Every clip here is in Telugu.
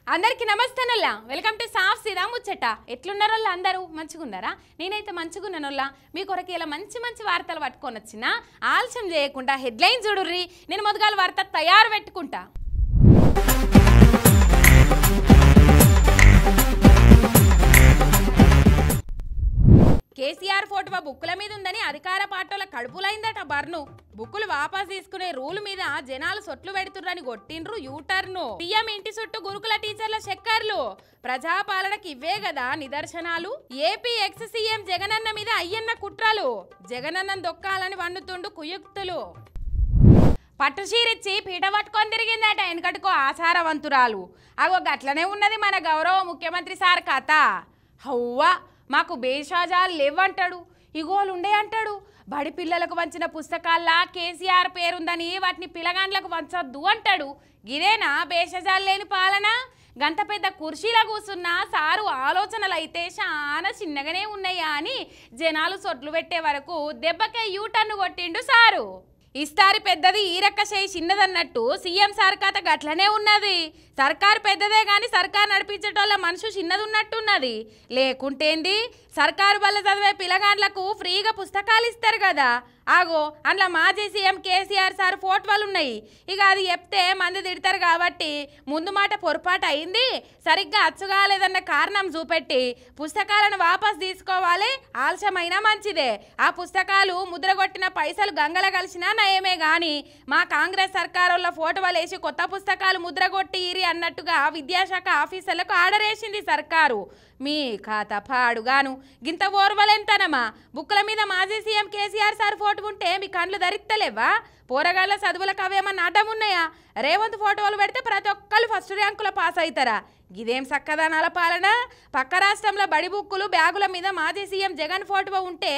అందరికీ నమస్తేనల్లా వెల్కమ్ టు సాఫ్ సీదా ముచ్చట ఎట్లున్నారోళ్ళ అందరూ మంచిగున్నారా నేనైతే మంచిగున్నానోళ్ళ మీ కొరకు ఇలా మంచి మంచి వార్తలు పట్టుకొని వచ్చిన ఆలస్యం చేయకుండా హెడ్లైన్ చూడుర్రి నేను మొదగాల వార్త తయారు పెట్టుకుంటా కేసీఆర్ ఫోటో బుక్కుల మీద ఉందని అధికార పార్టీల కడుపులైందట బర్ను బుక్కులు వాపస్ తీసుకునే రూల్ మీద జనాలు సొట్లు పెడుతుర్రని కొట్టిండ్రు యూటర్ను సీఎం ఇంటి చుట్టూ గురుకుల టీచర్ల చక్కర్లు ప్రజాపాలనకి ఇవే కదా నిదర్శనాలు ఏపీ ఎక్స్ సీఎం జగనన్న మీద అయ్యన్న కుట్రలు జగనన్న దొక్కాలని వన్నుతుండు కుయుక్తులు పట్టుచీరిచ్చి పీట పట్టుకొని తిరిగిందట వెనకటుకో ఆచారవంతురాలు అగో గట్లనే ఉన్నది మన గౌరవ ముఖ్యమంత్రి సార్ కథ హవ్వా మాకు బేషాజాలు లేవంటాడు ఇగోలు ఉండే అంటాడు బడి పిల్లలకు వంచిన పుస్తకాల్లా కేసీఆర్ పేరుందని వాటిని పిల్లగాండ్లకు వంచొద్దు అంటాడు గిదేనా బేషాజాలు లేని పాలన గంత పెద్ద కుర్చీలా కూర్చున్న సారు ఆలోచనలు అయితే చాలా చిన్నగానే ఉన్నాయా అని జనాలు సొట్లు పెట్టే వరకు దెబ్బకే యూటర్ను కొట్టిండు సారు ఇస్తారి పెద్దది ఈరక్క చేయి చిన్నదన్నట్టు సీఎం సార్ కథ గట్లనే ఉన్నది సర్కారు పెద్దదే కానీ సర్కారు నడిపించేటోళ్ళ మనసు చిన్నది ఉన్నట్టున్నది లేకుంటేంది సర్కారు వల్ల చదివే పిల్లగాండ్లకు ఫ్రీగా పుస్తకాలు ఇస్తారు కదా ఆగో అందులో మాజీ సీఎం కేసీఆర్ సార్ ఫోటోలు ఉన్నాయి ఇక అది చెప్తే మంది తిడతారు కాబట్టి ముందు మాట పొరపాటు అయింది సరిగ్గా అచ్చుగాలేదన్న కారణం చూపెట్టి పుస్తకాలను వాపస్ తీసుకోవాలి ఆలస్యమైనా మంచిదే ఆ పుస్తకాలు ముద్రగొట్టిన పైసలు గంగల కలిసినా నయమే గాని మా కాంగ్రెస్ సర్కారుల ఫోటోలు వేసి కొత్త పుస్తకాలు ముద్రగొట్టి అన్నట్టుగా విద్యాశాఖ ఆఫీసర్లకు ఆర్డర్ వేసింది సర్కారు మీ ఖాతా పాడుగాను గింత ఓర్వలెంతనమా బుక్కుల మీద మాజీ సీఎం కేసీఆర్ సార్ ఫోటో ఉంటే మీ కండ్లు ధరిత్తలేవా పోరగాళ్ళ చదువులకు అవేమన్నా అడ్డం ఉన్నాయా రేవంత్ ఫోటోలు పెడితే ప్రతి ఒక్కళ్ళు ఫస్ట్ ర్యాంకులో పాస్ అవుతారా ఇదేం చక్కదనాల పాలన పక్క రాష్ట్రంలో బడి బుక్కులు బ్యాగుల మీద మాజీ సీఎం జగన్ ఫోటో ఉంటే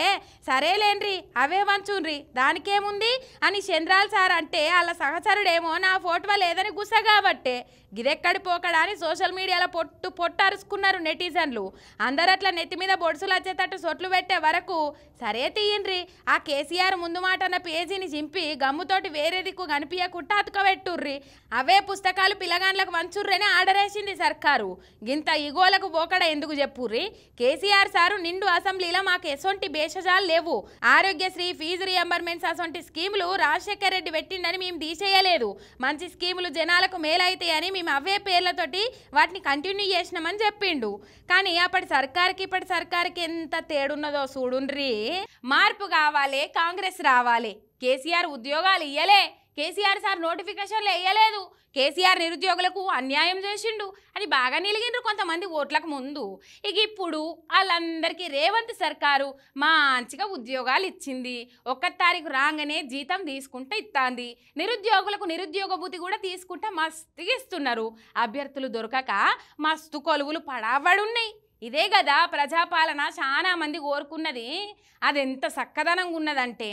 సరేలేండ్రి అవే వంచుండ్రి దానికేముంది అని చంద్రాల్ సార్ అంటే వాళ్ళ సహచరుడేమో నా ఫోటో లేదని గుసగాబట్టే గిదెక్కడి పోకడా అని సోషల్ మీడియాలో పొట్టు అరుచుకున్నారు నెటిజన్లు అందరు అట్లా నెత్తి మీద బొడుసులు వచ్చేటట్టు సొట్లు పెట్టే వరకు సరే తీయండ్రి ఆ కేసీఆర్ ముందు మాట అన్న పేజీని చింపి గమ్ముతోటి వేరే దిక్కు కనిపించకుండా అతుకబెట్టుర్రి అవే పుస్తకాలు పిల్లగాండ్లకు వంచుర్రని ఆర్డర్ వేసింది సర్కారు గింత ఇగోలకు పోకడ ఎందుకు చెప్పుర్రి కేసీఆర్ సారు నిండు అసెంబ్లీలో మాకు ఎసొంటి భేషజాలు లేవు ఆరోగ్యశ్రీ ఫీజు రియంబర్మెంట్స్ అసొంటి స్కీములు రాజశేఖర్ రెడ్డి పెట్టిండని మేము తీసేయలేదు మంచి స్కీములు జనాలకు మేలైతాయని మేము అవే పేర్లతోటి వాటిని కంటిన్యూ చేసినామని చెప్పిండు కానీ అప్పటి సర్కార్కి ఇప్పటి సర్కార్కి ఎంత తేడున్నదో చూడుండ్రి మార్పు కావాలి కాంగ్రెస్ రావాలి కేసీఆర్ ఉద్యోగాలు ఇయ్యలే కేసీఆర్ సార్ నోటిఫికేషన్లు వేయలేదు కేసీఆర్ నిరుద్యోగులకు అన్యాయం చేసిండు అని బాగా నిలిగిండ్రు కొంతమంది ఓట్లకు ముందు ఇక ఇప్పుడు వాళ్ళందరికీ రేవంత్ సర్కారు మంచిగా ఉద్యోగాలు ఇచ్చింది 1వ తారీఖు రాగానే జీతం తీసుకుంటే ఇస్తాంది నిరుద్యోగులకు నిరుద్యోగ భూతి కూడా తీసుకుంటే మస్తుగా ఇస్తున్నారు అభ్యర్థులు దొరకక మస్తు కొలువులు పడావడున్నాయి ఇదే కదా ప్రజాపాలన చాలా మంది కోరుకున్నది అది ఎంత చక్కదనంగా ఉన్నదంటే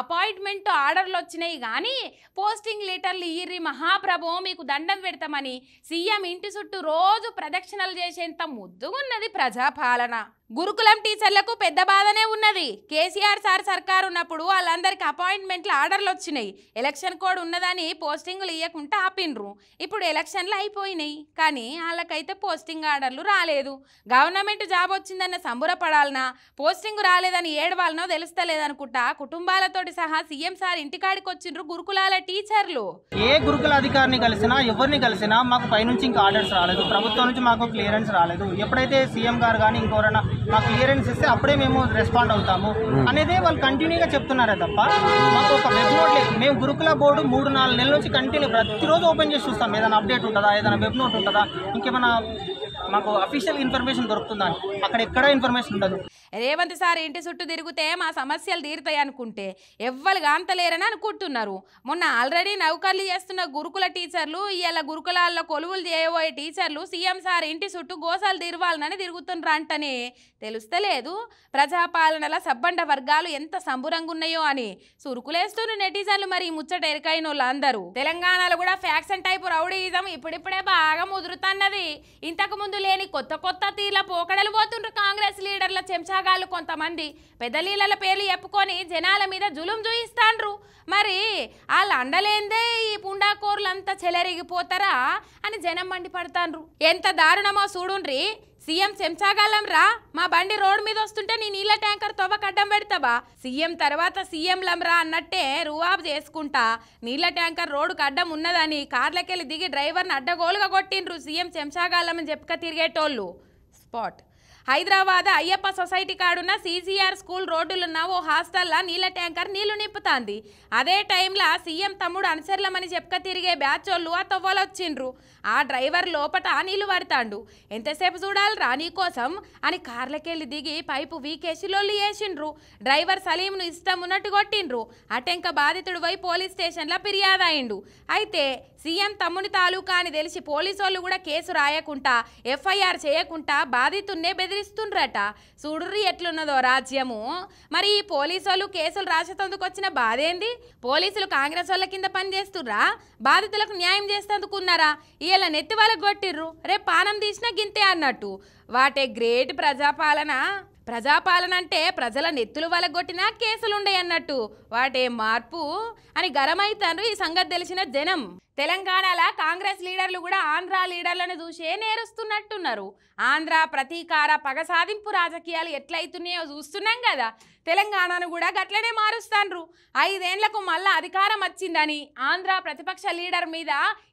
అపాయింట్మెంట్ ఆర్డర్లు వచ్చినాయి కానీ పోస్టింగ్ లెటర్లు ఇయ్యిర్రి మహాప్రభు మీకు దండం పెడతామని సీఎం ఇంటి చుట్టూ రోజు ప్రదక్షిణలు చేసేంత ముద్దుగున్నది ప్రజాపాలన గురుకులం టీచర్లకు పెద్ద బాధనే ఉన్నది కేసీఆర్ సార్ సర్కారు ఉన్నప్పుడు వాళ్ళందరికీ అపాయింట్మెంట్లు ఆర్డర్లు వచ్చినాయి ఎలక్షన్ కోడ్ ఉన్నదని పోస్టింగ్లు ఇవ్వకుండా ఆపిండ్రు ఇప్పుడు ఎలక్షన్లు అయిపోయినాయి కానీ వాళ్ళకైతే పోస్టింగ్ ఆర్డర్లు రాలేదు గవర్నమెంట్ జాబ్ వచ్చిందన్న సంబురపడాలనా పోస్టింగ్ రాలేదని ఏడవాలనో తెలుస్తలేదనుకుంటా కుటుంబాలతోటి సహా సీఎం సార్ ఇంటికాడికి వచ్చిండ్రు గురుకులాల టీచర్లు ఏ గురుకుల అధికారిని కలిసినా ఎవరిని కలిసినా మాకు పైనుంచి ఇంకా ఆర్డర్స్ రాలేదు ప్రభుత్వం నుంచి మాకు క్లియరెన్స్ రాలేదు ఎప్పుడైతే సీఎం గారు కానీ ఇంకోరైనా మాకు క్లియరెన్స్ ఇస్తే అప్పుడే మేము రెస్పాండ్ అవుతాము అనేదే వాళ్ళు కంటిన్యూగా చెప్తున్నారే తప్ప మాకు ఒక వెబ్ నోట్ లేదు మేము గురుకుల బోర్డు 3-4 నెలల నుంచి కంటిన్యూ ప్రతిరోజు ఓపెన్ చేసి చూస్తాం ఏదైనా అప్డేట్ ఉంటుందా ఏదైనా వెబ్ నోట్ ఉంటుందా ఇంకేమైనా మాకు అఫీషియల్ ఇన్ఫర్మేషన్ దొరుకుతుందా అక్కడ ఎక్కడా ఇన్ఫర్మేషన్ ఉండదు రేవంత్ సార్ ఇంటి చుట్టూ తిరిగితే మా సమస్యలు తీరుతాయి అనుకుంటే ఎవ్వరు గాంతలేరని అనుకుంటున్నారు మొన్న ఆల్రెడీ నౌకర్లు చేస్తున్న గురుకుల టీచర్లు ఇవాళ గురుకులాల్లో కొలువులు చేయబోయే టీచర్లు సీఎం సార్ ఇంటి చుట్టూ గోసాలు తిరవాలని తిరుగుతుండ్రు అంటనే తెలుస్తలేదు ప్రజాపాలనల సబ్బండ వర్గాలు ఎంత సంబురంగా ఉన్నాయో అని సురుకులేస్తున్న నెటిజన్లు మరి ముచ్చట ఎరకైన వాళ్ళు అందరూ తెలంగాణలో కూడా ఫ్యాక్షన్ టైపు రౌడీయిజం ఇప్పుడిప్పుడే బాగా ముదురుతున్నది ఇంతకు ముందు అంతు లేని కొత్త కొత్త తీర్ల పోకడలు పోతుండ్రు కాంగ్రెస్ లీడర్ల చెంచాగాళ్ళు కొంతమంది పెద్ద లీలల పేర్లు చెప్పుకొని జనాల మీద జులుం చూయిస్తాండ్రు. మరి వాళ్ళు అండలేందే ఈ పుండాకోర్లంతా చెలరిగిపోతారా అని జనం మండిపడతాండ్రు. ఎంత దారుణమో చూడుండ్రి. సీఎం చెంచాగాలం రా, మా బండి రోడ్డు మీద వస్తుంటే నీ నీళ్ళ ట్యాంకర్ తవ్వకు అడ్డం పెడతావా? సీఎం తర్వాత సీఎంలం రా అన్నట్టే రువాబు చేసుకుంటా నీళ్ళ ట్యాంకర్ రోడ్డుకు అడ్డం ఉన్నదని కార్లకెళ్ళి దిగి డ్రైవర్ని అడ్డగోలుగా కొట్టిండ్రు సీఎం చెంచాగాలం అని చెప్పుక తిరిగేటోళ్ళు. స్పాట్ హైదరాబాద్ అయ్యప్ప సొసైటీ కాడున్న సీసీఆర్ స్కూల్ రోడ్డులున్న ఓ హాస్టల్లో నీళ్ళ ట్యాంకర్ నీళ్లు నింపుతాంది. అదే టైంలో సీఎం తమ్ముడు అనుసరలమని చెప్పుక తిరిగే బ్యాచ్ వాళ్ళు ఆ తవ్వలొచ్చిండ్రు. ఆ డ్రైవర్ లోపట నీళ్లు పడతాండు. ఎంతసేపు చూడాలిరా నీకోసం అని కార్లకెళ్ళి దిగి పైపు వీకేసి లొల్లి వేసిండ్రు. డ్రైవర్ సలీంను ఇష్టం ఉన్నట్టు కొట్టిండ్రు. అటెంక బాధితుడు పోయి పోలీస్ స్టేషన్లో ఫిర్యాదు అయిండు. అయితే సీఎం తమ్ముని తాలూకా అని తెలిసి పోలీసు వాళ్ళు కూడా కేసు రాయకుండా ఎఫ్ఐఆర్ చేయకుండా బాధితున్నే బెదిరిస్తుండ్రట. చూడుర్రి ఎట్లున్నదో రాజ్యము. మరి ఈ పోలీసు వాళ్ళు కేసులు రాసేందుకు వచ్చిన బాధ ఏంది? పోలీసులు కాంగ్రెస్ వాళ్ళ కింద పనిచేస్తుర్రా? బాధితులకు న్యాయం చేసేందుకున్నారా? ఇలా నెత్తి వాళ్ళకు కొట్టిర్రు, రేపు పానం తీసినా గింతే అన్నట్టు. వాటే గ్రేట్ ప్రజాపాలన. ప్రజాపాలన అంటే ప్రజల నెత్తులు వలగొట్టినా కేసులుండే అన్నట్టు. వాటే మార్పు అని గరమైతాను ఈ సంగతి తెలిసిన జనం. తెలంగాణలో కాంగ్రెస్ లీడర్లు కూడా ఆంధ్ర లీడర్లను చూసే నేరుస్తున్నట్టున్నారు. ఆంధ్ర ప్రతీకార పగ సాధింపు రాజకీయాలు ఎట్లయితున్నాయో చూస్తున్నాం కదా. తెలంగాణను కూడా గట్లనే మారుస్తాండ్రు. 5 ఏళ్లకు మళ్ళా అధికారం వచ్చిందని ఆంధ్ర ప్రతిపక్ష లీడర్ మీద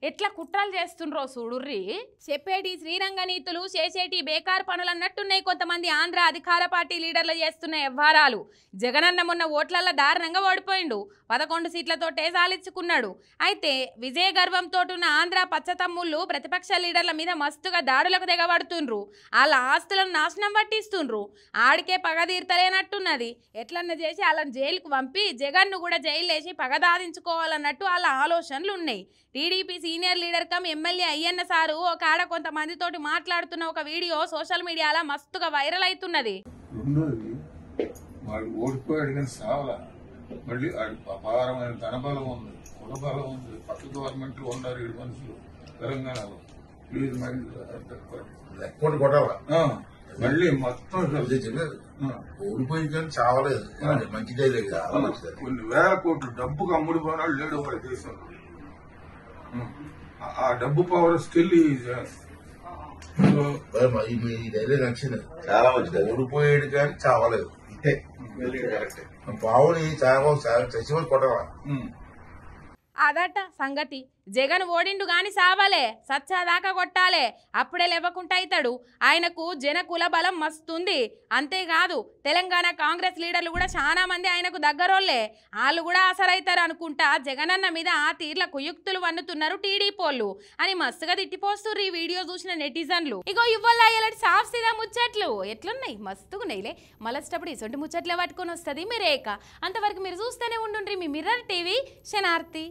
ఎట్లా కుట్రలు చేస్తుండ్రో చూడుర్రి. చెప్పేటి శ్రీరంగ నీతులు చేసేటి బేకార్ పనులు అన్నట్టున్నాయి కొంతమంది ఆంధ్ర అధికార పార్టీ లీడర్లు చేస్తున్న వ్యవహారాలు. జగనన్న మొన్న ఓట్లల్లో దారుణంగా ఓడిపోయిండు. 11 సీట్లతోటే సాలించుకున్నాడు. అయితే విజయ గర్వంతో ఉన్న ఆంధ్ర పచ్చతమ్ముళ్ళు ప్రతిపక్ష లీడర్ల మీద మస్తుగా దాడులకు తెగబడుతుండ్రు. వాళ్ళ ఆస్తులను నాశనం పట్టిస్తుండ్రు. ఆడికే పగ తీర్తలేనట్టున్నది. ఎట్లన్నా చేసి వాళ్ళని జైలుకు పంపి జగన్ను కూడా జైలు వేసి పగదాదించుకోవాలన్నట్టు వాళ్ళ ఆలోచనలు ఉన్నాయి. TDP senior leader come MLA Ayyanna sir ఒక ఆడ కొంతమందితోటి మాట్లాడుతున్న ఒక వీడియో సోషల్ మీడియాలో మస్తుగా వైరల్ అవుతున్నది. ఓడిపోయాడు కానీ సావలా, మళ్ళీ అపారమైన ధనబలం ఉంది, కులబలం ఉంది, పక్క గవర్నమెంట్ లో ఉన్నారు 7 మనుషులు తెలంగాణలో. ప్లీజ్ లెక్కోటి కొట్టాలా మళ్ళీ మొత్తం ఓడిపోయి కానీ చావలేదు. మంచిదే లేదు, చాలా మంచిది. కొన్ని వేల కోట్లు డబ్బుకు అమ్ముడు పోనాడు లేడు వాడి దేశంలో. ఆ డబ్బు పవర్ స్టిల్ మీ ధైర్యం నచ్చింది, చాలా మంచిది. ఓడిపోయాడు కానీ చావలేదు, ఇంతే కరెక్ట్. పావుని చచ్చిపోయి కొట్టాలా అదట సంగతి. జగన్ ఓడిండు గాని సావాలే, సచ్చాదాకా కొట్టాలే, అప్పుడే లేవకుండా అవుతాడు. ఆయనకు జన కుల బలం మస్తుంది. అంతేకాదు తెలంగాణ కాంగ్రెస్ లీడర్లు కూడా చాలా మంది ఆయనకు దగ్గరోళ్లే. వాళ్ళు కూడా అసలైతారు అనుకుంటా జగనన్న మీద ఆ తీర్ల కుయుక్తులు వన్నుతున్నారు టీడీపోళ్ళు అని మస్తుగా తిట్టిపోస్తున్నారు ఈ వీడియో చూసిన నెటిజన్లు. ఇగో ఇవ్వాల ఇలాంటి సాఫ్ సీదా ముచ్చట్లు ఎట్లున్నాయి, మస్తుగున్నాయిలే. మళ్ళొచ్చేటప్పుడు ఇసొంటి ముచ్చట్లే పట్టుకొని వస్తుంది మీరేక. అంతవరకు మీరు చూస్తూనే ఉండుండ్రి మీ మిర్రర్ టీవీ. శనార్తి.